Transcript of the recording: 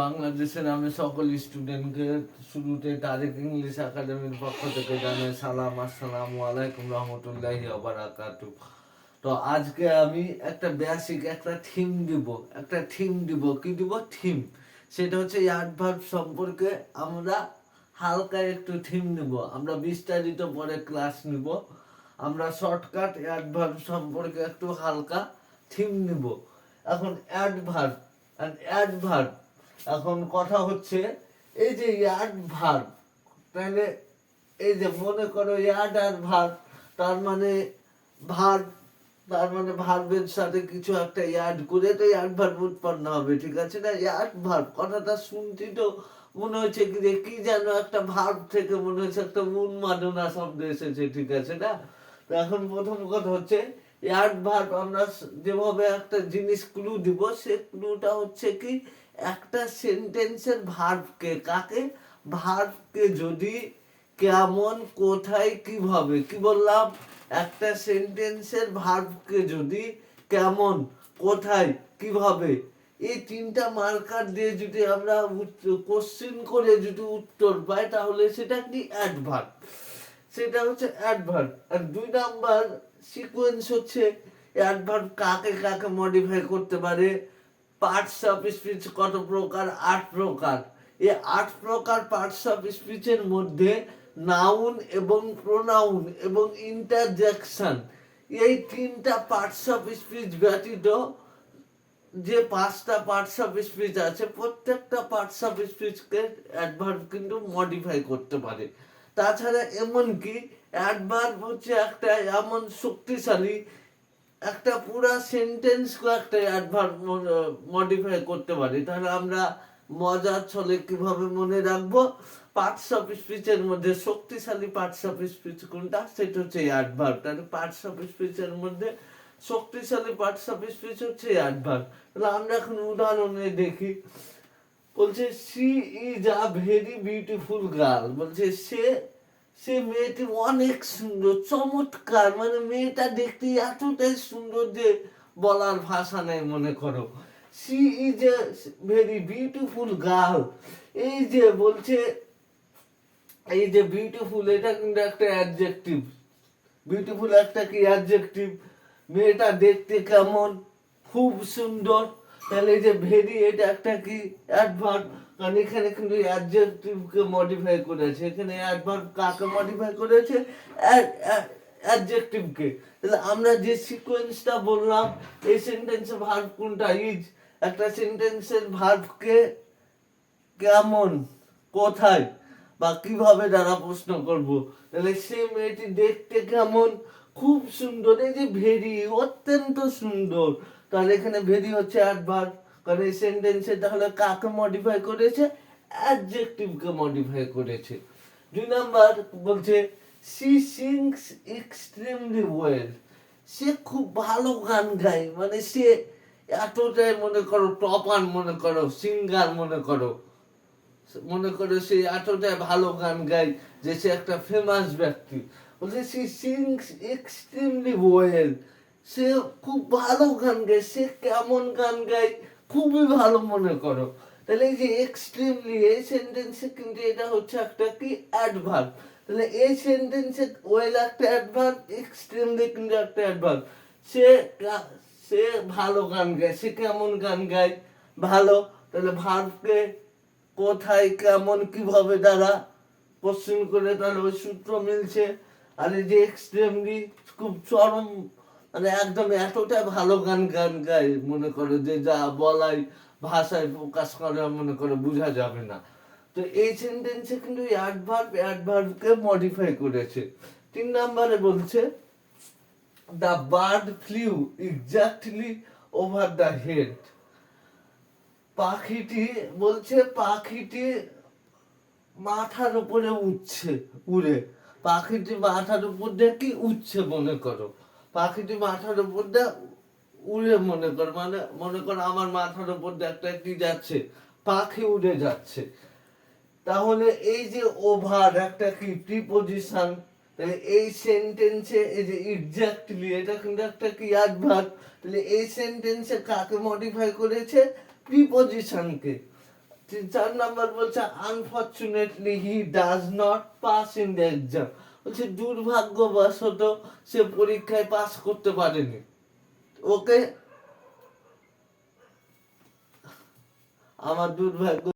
বাংলাদেশের আমি সকল স্টুডেন্টকে শুরুতে তারেক ইংলিশ একাডেমির পক্ষ থেকে জানাই সালাম, আসসালামু আলাইকুম রহমতুল্লাহি ওয়া বারাকাতুহু। তো আজকে আমি একটা বেসিক একটা থিম দিব কি দিব থিম, সেটা হচ্ছে অ্যাডভার্ব সম্পর্কে আমরা হালকা একটু থিম নিব। আমরা বিস্তারিত পরে ক্লাস নিব। আমরা শর্টকাট অ্যাডভার্ব সম্পর্কে একটু হালকা থিম নিব। এখন অ্যাডভার্ব এখন কথা হচ্ছে এই যে অ্যাডভার্ব, তাহলে এই যে মনে করো অ্যাড আর ভার্ব, তার মানে ভার্ব, তার মানে ভার্বের সাথে কিছু একটা অ্যাড করে তো অ্যাডভার্ব উৎপন্ন হবে, ঠিক আছে না? অ্যাডভার্ব কথাটা শুনতে তো মনে হচ্ছে কি যে কি যেন একটা ভার্ব থেকে মনে হচ্ছে একটা উন্মাদনা শব্দ এসেছে, ঠিক আছে না? তো এখন প্রথম কথা হচ্ছে অ্যাডভার্ব আমরা যেভাবে একটা জিনিস ক্লু দিব, সে ক্লুটা হচ্ছে কি একটা সেন্টেন্সের ভার্বকে, কাকে? ভার্বকে যদি কেমন, কোথায়, কিভাবে, কি বললাম? একটা সেন্টেন্সের ভার্বকে যদি কেমন, কোথায়, কিভাবে, এই তিনটা মার্কার দিয়ে যদি আমরা কোশ্চেন করে যদি উত্তর পাই, তাহলে সেটা কি? অ্যাডভার্ব। সেটা হচ্ছে অ্যাডভার্ব। আর 2 নাম্বার সিকোয়েন্স হচ্ছে অ্যাডভার্ব কাকে কাকে মডিফাই করতে পারে। পার্টস অফ স্পিচ কত প্রকার? 8 প্রকার। এই 8 প্রকার পার্টস অফ স্পিচের মধ্যে নাউন এবং প্রোনাউন এবং ইন্টারজেকশন, এই 3টা পার্টস অফ স্পিচ ব্যতীত যে 5টা পার্টস অফ স্পিচ আছে, প্রত্যেকটা পার্টস অফ স্পিচকে অ্যাডভার্ব কিন্তু মডিফাই করতে পারে। তাছাড়া এমনকি অ্যাডভার্ব হচ্ছে একটা এমন শক্তিশালী, একটা পুরা সেন্টেন্সকে একটা অ্যাডভার্ব মডিফাই করতে পারি। তাহলে আমরা মজার ছলে কিভাবে মনে রাখবো? পার্টস অফ স্পিচের মধ্যে শক্তিশালী পার্টস অফ স্পিচ কোনটা? সেটা হচ্ছে অ্যাডভার্ব। তাহলে পার্টস অফ স্পিচের মধ্যে শক্তিশালী পার্টস অফ স্পিচ হচ্ছে অ্যাডভার্ব। তাহলে আমরা এখন উদাহরণে দেখি। বলছে she is a very beautiful girl, বলছে সে সে মেয়েটি অনেক সুন্দর, চমৎকার, মানে মেয়েটা দেখতে এতটাই সুন্দর যে বলার ভাষা নেই। মনে করো she is a very beautiful girl, এই যে বলছে, এই যে বিউটিফুল, এটা কিন্তু একটা অ্যাডজেক্টিভ। বিউটিফুল একটা কি? অ্যাডজেক্টিভ। মেয়েটা দেখতে কেমন? খুব সুন্দর। তাহলে এই যে ভেরি, এটা একটা কি? অ্যাডভার্ব। কারণ এখানে কিন্তু অ্যাডজেক্টিভকে মডিফাই করেছে। এখানে অ্যাডভার্ব কাকে মডিফাই করেছে? অ্যাডজেক্টিভকে। তাহলে আমরা যে সিকোয়েন্সটা বললাম, এই সেন্টেন্সের ভার্ব কোনটা? ইজ। একটা সেন্টেন্সের ভার্বকে কেমন, কোথায় বা কিভাবে দ্বারা প্রশ্ন করব। তাহলে সে মেয়েটি দেখতে কেমন? খুব সুন্দর। এই যে ভেরি, অত্যন্ত সুন্দর। তাহলে এখানে ভেরি হচ্ছে অ্যাডভার্ব। কারণ এই সেন্টেন্সে তাহলে কাকে মডিফাই করেছে? অ্যাডজেক্টিভকে মডিফাই করেছে। 2 নাম্বার বলছে সি সিংস এক্সট্রিমলি ওয়েল, সে খুব ভালো গান গায়, মানে সে এতটাই মনে করো টপার, মনে করো সিঙ্গার, মনে করো সে এতটাই ভালো গান গায় যে সে একটা ফেমাস ব্যক্তি। বলছে সি সিংস এক্সট্রিমলি ওয়েল, সে খুব ভালো গান গায়। সে কেমন গান গায়? খুবই ভালো, মনে করো। তাহলে এই যে এক্সট্রিমলি, এই সেন্টেন্সে কিন্তু এটা হচ্ছে একটা কি? অ্যাডভার্ব। তাহলে এই সেন্টেন্সে ওয়েল একটা অ্যাডভার্ব, এক্সট্রিমলি কিন্তু একটা অ্যাডভার্ব। সে সে ভালো গান গায়। সে কেমন গান গায়? ভালো। তাহলে ভার্বকে কোথায়, কেমন, কিভাবে দ্বারা কোশ্চেন করে, তাহলে ওই সূত্র মিলছে। আর এই যে এক্সট্রিমলি, খুব চরম, মানে একদম এতটা ভালো গান গায়, মনে করো যে যা বলাই ভাষায় প্রকাশ করে মনে করো বোঝা যাবে না। তো এই সেন্টেন্সে কিন্তু অ্যাডভার্বকে মডিফাই করেছে। 3 নাম্বারে বলছে the bird flew exactly over the head, পাখিটি, বলছে পাখিটি মাথার উপরে উঠছে, উড়ে। পাখিটি মাথার উপর দিয়ে কি উঠছে, মনে করো পাখিটি মাথার উপর দিয়ে উড়ে, মনে করো, মানে মনে করো আমার মাথার উপর দিয়ে একটা কি যাচ্ছে, পাখি উড়ে যাচ্ছে। তাহলে এই যে ওভার একটা কি? প্রিপজিশন। তাহলে এই সেন্টেন্সে এই যে এক্স্যাক্টলি, এটা কিন্তু একটা কি? অ্যাডভার্ব। তাহলে এই সেন্টেন্সে কাকে মডিফাই করেছে? প্রিপজিশনকে। 4 নাম্বার বলছে unfortunately he does not pass in the exam, বলছে দুর্ভাগ্যবশত সে পরীক্ষায় পাস করতে পারেনি। ওকে, আমার দুর্ভাগ্য